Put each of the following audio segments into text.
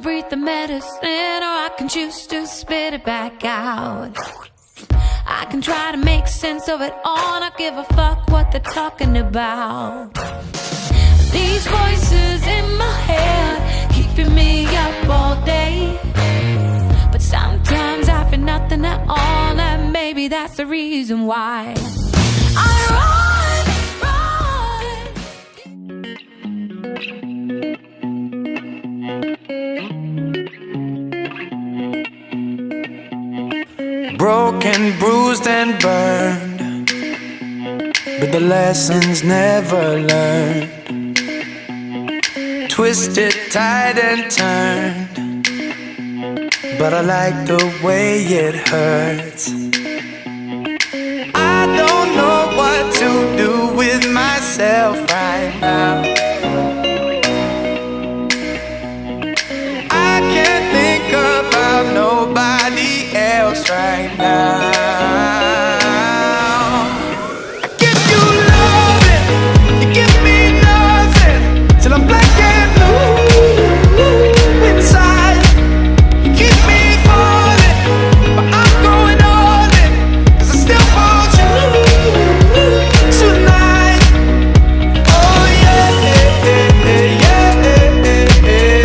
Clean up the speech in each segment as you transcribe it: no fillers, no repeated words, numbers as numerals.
breathe the medicine, or I can choose to spit it back out. I can try to make sense of it all, not give a fuck what they're talking about. These voices in my head keeping me up all day, but sometimes I feel nothing at all, and maybe that's the reason why I run. Broken, bruised and burned, but the lessons never learned. Twisted, tied and turned, but I like the way it hurts. I don't know what to do with myself right now. I can't think about nobody else right now. I give you loving, you give me nothing, till I'm black and blue inside. You keep me falling, but I'm going all in, 'cause I still want you tonight. Oh yeah, yeah, yeah, yeah, yeah, yeah.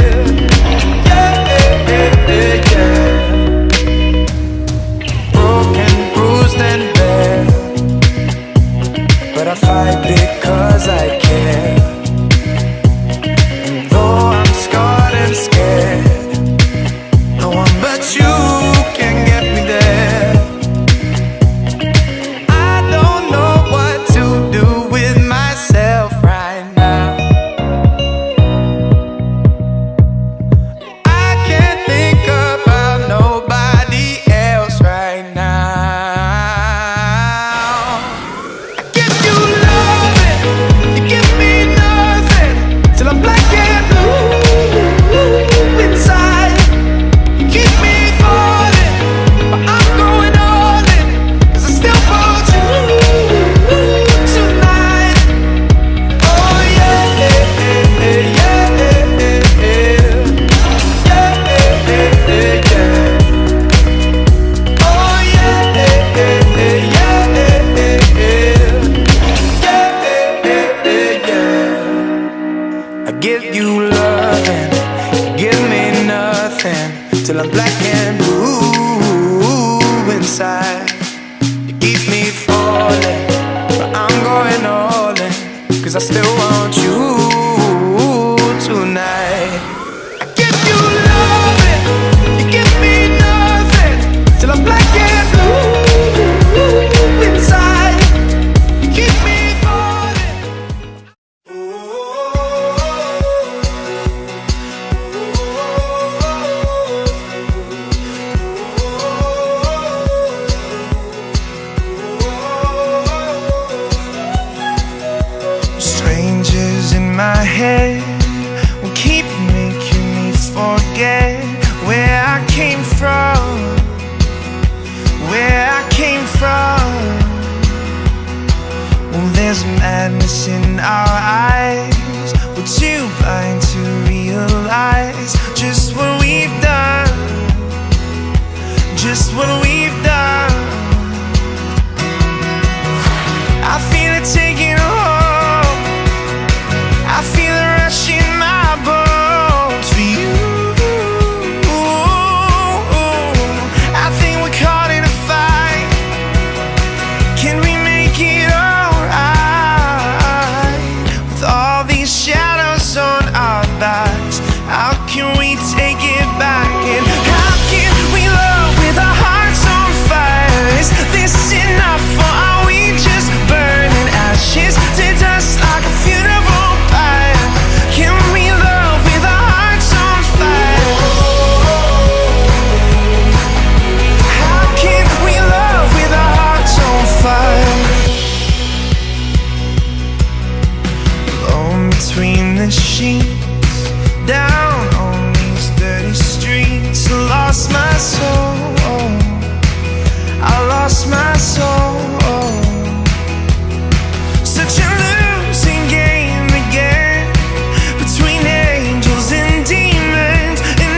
Broken, bruised and bare, but I fight because I care. And though I'm scarred and scared, no one but you can get me there. I don't know what to do with myself right now. I can't think about nobody else right now. I give you loving, you give me nothing, till I'm black and blue inside. You keep me falling, but I'm going all in, 'cause I still want you tonight. Oh yeah, yeah, yeah, yeah, yeah, yeah, yeah, yeah. Oh yeah, yeah, yeah, yeah, yeah, yeah. I give you loving, you give me nothing, till I'm black and blue inside. You keep me falling, but I'm going all in, 'cause I still want you tonight. I give you loving, you give me nothing, till I'm black and blue inside. You keep me falling. Strangers in my head will keep making me forget where I came from, where I came from. Well, there's madness in our eyes, we're too blind to realize just what we've done, just what we've done. I feel it taking hold, I feel it rush in my bones for you. I think we're caught in a fight, can we make it alright? With all these shadows on our backs, how can we take it back? And how can we love with our hearts on fire? Is this enough, or are we just burning ashes to dust like a funeral pyre? Can we love with our hearts on fire? How can we love with our hearts on fire? Alone between the sheets, down on these dirty streets, I lost my soul, I lost my soul. Such a losing game again, between angels and demons, and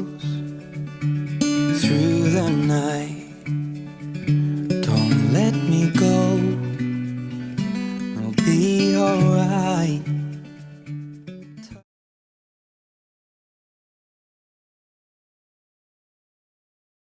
close through the night. Don't let me go, I'll be alright.